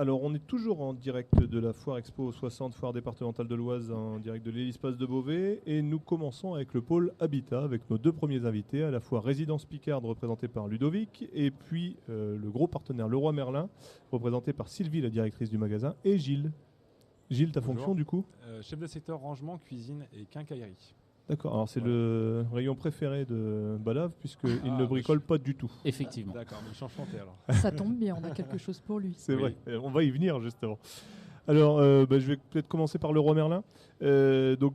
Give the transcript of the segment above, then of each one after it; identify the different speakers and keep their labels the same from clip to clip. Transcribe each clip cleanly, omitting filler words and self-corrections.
Speaker 1: Alors, on est toujours en direct de la Foire Expo 60, Foire départementale de l'Oise, en direct de l'Hélice-Passe de Beauvais. Et nous commençons avec le pôle Habitat, avec nos deux premiers invités, à la fois Résidence Picarde, représenté par Ludovic, et puis le gros partenaire Leroy Merlin, représenté par Sylvie, la directrice du magasin, et Gilles. Gilles, ta fonction du coup
Speaker 2: chef de secteur rangement, cuisine et quincaillerie.
Speaker 1: D'accord, alors c'est le rayon préféré de Balave, puisqu'il ne bricole pas du tout.
Speaker 3: Effectivement.
Speaker 2: D'accord, mais je suis enchanté alors.
Speaker 4: Ça tombe bien, on a quelque chose pour lui.
Speaker 1: C'est vrai, on va y venir justement. Alors, je vais peut-être commencer par Leroy Merlin. Donc,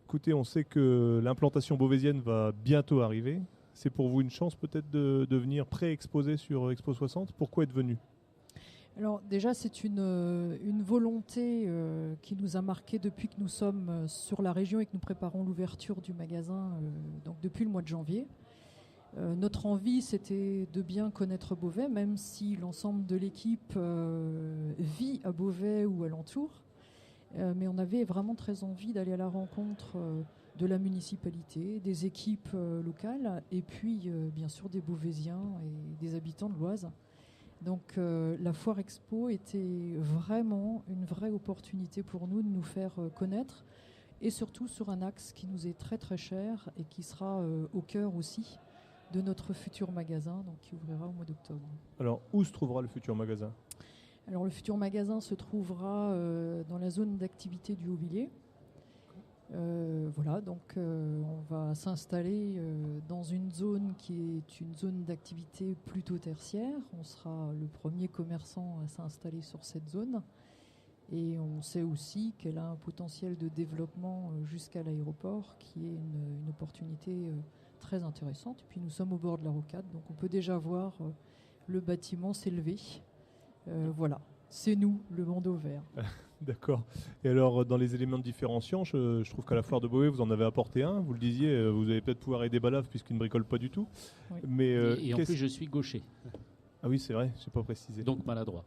Speaker 1: écoutez, on sait que l'implantation beauvaisienne va bientôt arriver. C'est pour vous une chance peut-être de venir pré-exposer sur Expo 60. Pourquoi être venu ?
Speaker 4: Alors déjà, c'est une volonté qui nous a marqué depuis que nous sommes sur la région et que nous préparons l'ouverture du magasin donc depuis le mois de janvier. Notre envie, c'était de bien connaître Beauvais, même si l'ensemble de l'équipe vit à Beauvais ou alentour. Mais on avait vraiment très envie d'aller à la rencontre de la municipalité, des équipes locales et puis bien sûr des Beauvaisiens et des habitants de l'Oise. Donc la Foire Expo était vraiment une vraie opportunité pour nous de nous faire connaître et surtout sur un axe qui nous est très très cher et qui sera au cœur aussi de notre futur magasin, donc qui ouvrira au mois d'octobre.
Speaker 1: Alors où se trouvera le futur magasin ?
Speaker 4: Alors le futur magasin se trouvera dans la zone d'activité du Haut-Villiers. Voilà, donc on va s'installer dans une zone qui est une zone d'activité plutôt tertiaire. On sera le premier commerçant à s'installer sur cette zone. Et on sait aussi qu'elle a un potentiel de développement jusqu'à l'aéroport qui est une opportunité très intéressante. Et puis nous sommes au bord de la rocade, donc on peut déjà voir le bâtiment s'élever. Voilà, c'est nous, le bandeau vert.
Speaker 1: D'accord. Et alors, dans les éléments différenciants, je trouve qu'à la Foire de Beauvais, vous en avez apporté un. Vous le disiez, vous allez peut-être pouvoir aider Balave puisqu'il ne bricole pas du tout.
Speaker 4: Oui.
Speaker 1: Mais,
Speaker 3: et en plus, je suis gaucher.
Speaker 1: Ah oui, c'est vrai, je n'ai pas précisé.
Speaker 3: Donc maladroit.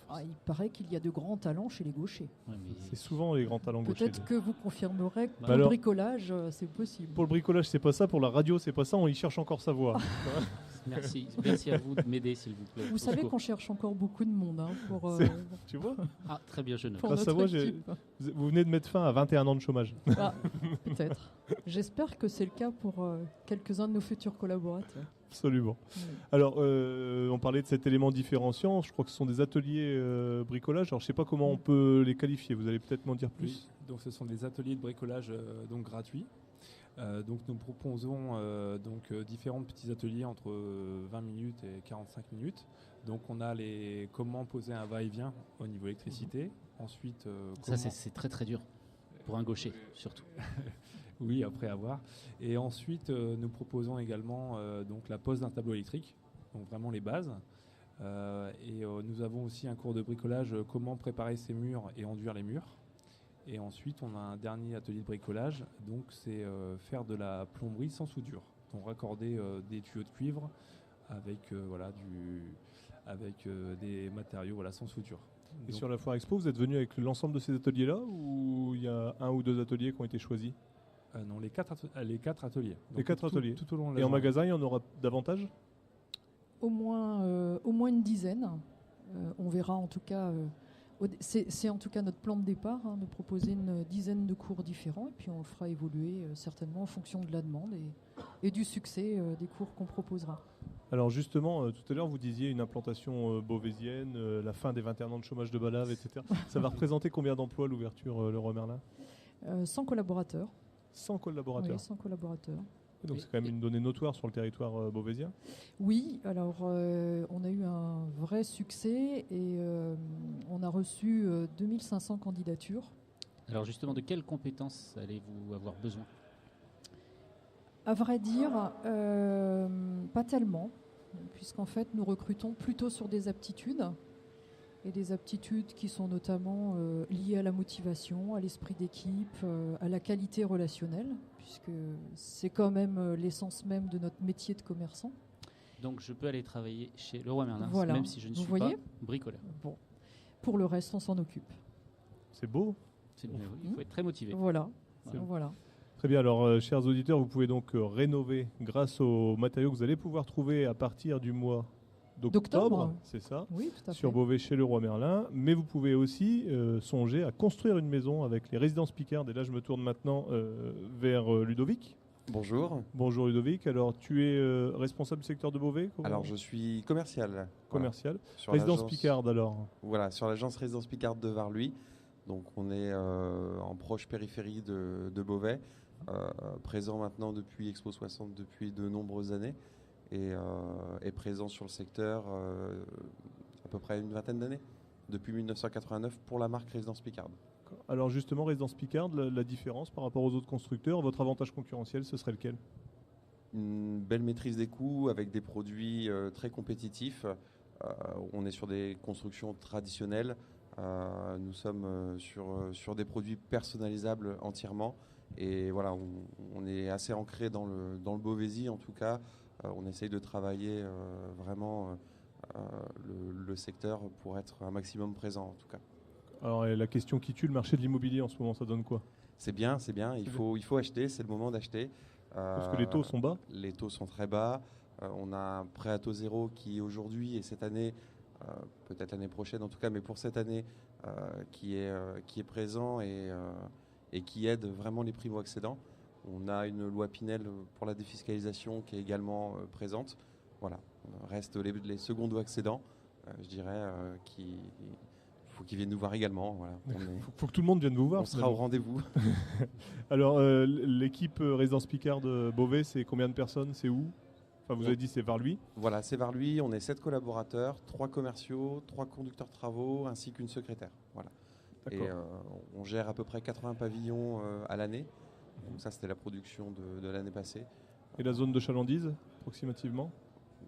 Speaker 4: Ah, il paraît qu'il y a de grands talents chez les gauchers.
Speaker 3: Ouais, mais
Speaker 1: C'est souvent les grands talents gauchers.
Speaker 4: Peut-être que vous confirmerez que pour
Speaker 1: alors,
Speaker 4: le bricolage, c'est possible.
Speaker 1: Pour le bricolage, c'est pas ça. Pour la radio, c'est pas ça. On y cherche encore sa voix.
Speaker 3: Merci à vous de m'aider, s'il vous plaît.
Speaker 4: Vous savez qu'on cherche encore beaucoup de monde pour
Speaker 1: Tu vois ?
Speaker 3: Ah, très bien, je note.
Speaker 4: pour
Speaker 1: Grâce à
Speaker 4: notre
Speaker 1: moi,
Speaker 4: équipe.
Speaker 1: vous venez de mettre fin à 21 ans de chômage.
Speaker 4: Ah, peut-être. J'espère que c'est le cas pour quelques-uns de nos futurs collaborateurs.
Speaker 1: Absolument.
Speaker 4: Oui.
Speaker 1: Alors, on parlait de cet élément différenciant. Je crois que ce sont des ateliers bricolage. Alors, je ne sais pas comment on peut les qualifier. Vous allez peut-être m'en dire plus.
Speaker 2: Oui, donc ce sont des ateliers de bricolage donc gratuits. Donc nous proposons différents petits ateliers entre 20 minutes et 45 minutes. Donc on a comment poser un va-et-vient au niveau électricité. Ensuite,
Speaker 3: Ça, c'est très très dur. Pour un gaucher, surtout.
Speaker 2: Oui, après avoir. Et ensuite, nous proposons également donc la pose d'un tableau électrique, donc vraiment les bases. Et nous avons aussi un cours de bricolage, comment préparer ses murs et enduire les murs. Et ensuite, on a un dernier atelier de bricolage, donc c'est faire de la plomberie sans soudure. Donc raccorder des tuyaux de cuivre avec des matériaux sans soudure.
Speaker 1: Et
Speaker 2: Donc,
Speaker 1: sur la Foire Expo, vous êtes venu avec l'ensemble de ces ateliers-là ou il y a un ou deux ateliers qui ont été choisis ?
Speaker 2: non, les quatre ateliers. Donc
Speaker 1: Les quatre ateliers.
Speaker 2: Tout au long de la
Speaker 1: Et en
Speaker 2: journée.
Speaker 1: magasin, il y en aura davantage ?
Speaker 4: Au moins une dizaine. On verra en tout cas. C'est en tout cas notre plan de départ, de proposer une dizaine de cours différents. Et puis on le fera évoluer certainement en fonction de la demande et du succès des cours qu'on proposera.
Speaker 1: Alors justement, tout à l'heure, vous disiez une implantation beauvaisienne, la fin des 21 ans de chômage de Balave, etc. Ça va représenter combien d'emplois l'ouverture Leroy Merlin ?
Speaker 4: 100 collaborateurs.
Speaker 1: 100 collaborateurs.
Speaker 4: Oui, 100 collaborateurs.
Speaker 1: Donc c'est quand même une donnée notoire sur le territoire beauvaisien.
Speaker 4: Oui, alors on a eu un vrai succès et on a reçu 2500 candidatures.
Speaker 3: Alors justement, de quelles compétences allez-vous avoir besoin ?
Speaker 4: À vrai dire, pas tellement, puisqu'en fait nous recrutons plutôt sur des aptitudes, et des aptitudes qui sont notamment liées à la motivation, à l'esprit d'équipe, à la qualité relationnelle, puisque c'est quand même l'essence même de notre métier de commerçant.
Speaker 3: Donc je peux aller travailler chez Leroy Merlin,
Speaker 4: Voilà.
Speaker 3: même si je ne
Speaker 4: Vous
Speaker 3: suis
Speaker 4: voyez
Speaker 3: pas bricoleur.
Speaker 4: Bon. Pour le reste, on s'en occupe.
Speaker 1: C'est beau.
Speaker 3: Il faut être très motivé.
Speaker 4: Voilà.
Speaker 1: C'est
Speaker 4: Voilà.
Speaker 1: Très bien, alors chers auditeurs, vous pouvez donc rénover grâce aux matériaux que vous allez pouvoir trouver à partir du mois
Speaker 4: d'octobre.
Speaker 1: C'est ça.
Speaker 4: Oui, tout à
Speaker 1: Sur
Speaker 4: fait.
Speaker 1: Beauvais chez Leroy Merlin, mais vous pouvez aussi songer à construire une maison avec les résidences Picarde. Et là, je me tourne maintenant vers Ludovic.
Speaker 5: Bonjour.
Speaker 1: Bonjour Ludovic. Alors, tu es responsable du secteur de Beauvais
Speaker 5: Alors, je suis commercial.
Speaker 1: commercial.
Speaker 5: Voilà. Sur
Speaker 1: Résidence
Speaker 5: l'agence-
Speaker 1: Picarde, alors.
Speaker 5: Voilà, sur l'agence Résidence Picarde de Varluy. Donc, on est en proche périphérie de Beauvais, présent maintenant depuis Expo 60 depuis de nombreuses années et présent sur le secteur à peu près une vingtaine d'années, depuis 1989 pour la marque Résidence Picarde.
Speaker 1: Alors justement, Résidence Picarde, la différence par rapport aux autres constructeurs, votre avantage concurrentiel, ce serait lequel?
Speaker 5: Une belle maîtrise des coûts avec des produits très compétitifs. On est sur des constructions traditionnelles. Nous sommes sur des produits personnalisables entièrement. Et voilà, on est assez ancré dans le Beauvaisis en tout cas. On essaye de travailler vraiment le secteur pour être un maximum présent en tout cas.
Speaker 1: Alors la question qui tue, le marché de l'immobilier en ce moment, ça donne quoi?
Speaker 5: C'est bien, c'est bien. Il faut acheter, c'est le moment d'acheter.
Speaker 1: Parce que les taux sont bas.
Speaker 5: Les taux sont très bas. On a un prêt à taux zéro qui aujourd'hui et cette année, peut-être l'année prochaine en tout cas, mais pour cette année, qui est présent et qui aide vraiment les primo-accédants. On a une loi Pinel pour la défiscalisation qui est également présente. Voilà, restent les secondo-accédants, je dirais, qui faut qu'ils viennent nous voir également. Voilà.
Speaker 1: Faut que tout le monde vienne vous voir.
Speaker 5: On sera au rendez-vous.
Speaker 1: Alors, l'équipe Résidence Picarde Beauvais, c'est combien de personnes? C'est où? Enfin, vous avez dit c'est Varluy.
Speaker 5: Voilà, c'est Varluy. On est 7 collaborateurs, 3 commerciaux, 3 conducteurs de travaux, ainsi qu'une secrétaire. Voilà. Et on gère à peu près 80 pavillons à l'année. Donc ça, c'était la production de l'année passée.
Speaker 1: Et la zone de chalandise, approximativement?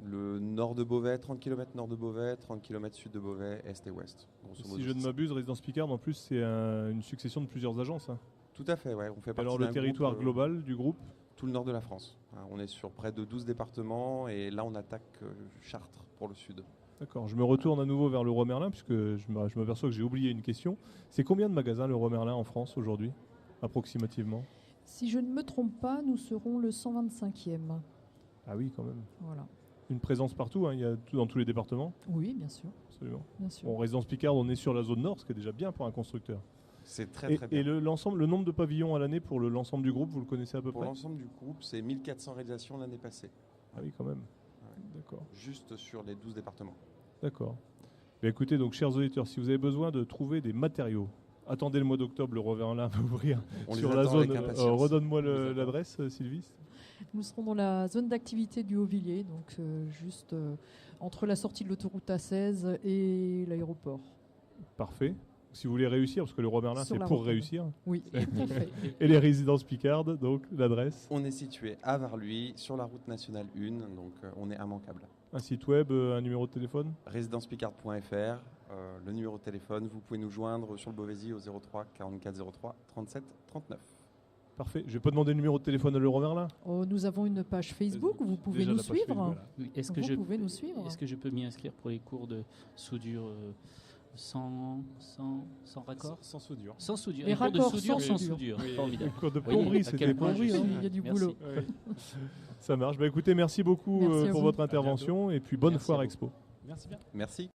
Speaker 5: Le nord de Beauvais, 30 km nord de Beauvais, 30 km sud de Beauvais, est et ouest.
Speaker 1: Si je ne m'abuse, Résidence Picarde, en plus, c'est une succession de plusieurs agences. Hein.
Speaker 5: Tout à fait, ouais. On fait partie
Speaker 1: Alors le
Speaker 5: d'un
Speaker 1: territoire
Speaker 5: groupe,
Speaker 1: global du groupe?
Speaker 5: Tout le nord de la France. On est sur près de 12 départements et là, on attaque Chartres pour le sud.
Speaker 1: D'accord, je me retourne à nouveau vers Leroy Merlin puisque je m'aperçois que j'ai oublié une question. C'est combien de magasins Leroy Merlin en France aujourd'hui, approximativement?
Speaker 4: Si je ne me trompe pas, nous serons le 125e.
Speaker 1: Ah oui, quand même.
Speaker 4: Voilà.
Speaker 1: Une présence partout, hein, il y a tout dans tous les départements?
Speaker 4: Oui, bien sûr.
Speaker 1: Absolument.
Speaker 4: Bien sûr.
Speaker 1: Bon, Résidence Picarde, on est sur la zone nord, ce qui est déjà bien pour un constructeur.
Speaker 5: C'est très bien.
Speaker 1: Et le nombre de pavillons à l'année pour l'ensemble du groupe, vous le connaissez à peu
Speaker 5: Pour
Speaker 1: près?
Speaker 5: l'ensemble du groupe, c'est 1400 réalisations l'année passée.
Speaker 1: Ah oui, quand même.
Speaker 5: Ouais.
Speaker 1: D'accord.
Speaker 5: Juste sur les 12 départements.
Speaker 1: D'accord. Mais écoutez, donc, chers auditeurs, si vous avez besoin de trouver des matériaux, attendez le mois d'octobre, le Merlin va ouvrir
Speaker 5: On
Speaker 1: sur
Speaker 5: les
Speaker 1: la
Speaker 5: attend
Speaker 1: zone.
Speaker 5: avec impatience.
Speaker 1: Redonne-moi
Speaker 5: On les attend.
Speaker 1: l'adresse, Sylvie.
Speaker 4: Nous serons dans la zone d'activité du Haut-Villiers, donc juste entre la sortie de l'autoroute A16 et l'aéroport.
Speaker 1: Parfait. Si vous voulez réussir, parce que le Leroy Merlin,
Speaker 4: Sur
Speaker 1: c'est
Speaker 4: la
Speaker 1: pour
Speaker 4: route.
Speaker 1: réussir.
Speaker 4: Oui, tout à fait.
Speaker 1: Et les résidences Picarde, donc l'adresse.
Speaker 5: On est situé à Varluy, sur la route nationale 1, donc on est immanquable.
Speaker 1: Un site web, un numéro de téléphone?
Speaker 5: Résidencepicarde.fr, le numéro de téléphone, vous pouvez nous joindre sur le Beauvaisis au 03 44 03 37 39.
Speaker 1: Parfait. Je vais pas demander le numéro de téléphone de Leroy Merlin.
Speaker 4: Oh, nous avons une page Facebook où vous pouvez
Speaker 1: Déjà,
Speaker 4: nous
Speaker 1: la page
Speaker 4: suivre.
Speaker 1: Facebook, voilà.
Speaker 3: Oui,
Speaker 4: Vous pouvez nous suivre.
Speaker 3: Est-ce que je peux m'y inscrire pour les cours de soudure sans raccord?
Speaker 2: Sans soudure.
Speaker 3: Sans soudure.
Speaker 4: Les
Speaker 3: Un cours de
Speaker 4: raccords
Speaker 3: soudure
Speaker 4: sans
Speaker 3: sans soudure.
Speaker 2: Oui.
Speaker 3: Formidable.
Speaker 1: Le cours de
Speaker 3: Voyez
Speaker 1: plomberie,
Speaker 3: à
Speaker 1: c'était
Speaker 3: quel point
Speaker 1: plomberie.
Speaker 3: je
Speaker 1: Hein.
Speaker 3: suis-
Speaker 4: Il y a du
Speaker 3: Merci.
Speaker 4: boulot.
Speaker 1: Ça marche. Bah, écoutez, merci beaucoup
Speaker 4: Merci à
Speaker 1: pour
Speaker 4: vous.
Speaker 1: votre intervention et puis bonne
Speaker 3: Merci
Speaker 1: foire
Speaker 3: à vous.
Speaker 1: expo.
Speaker 2: Merci bien.
Speaker 5: Merci.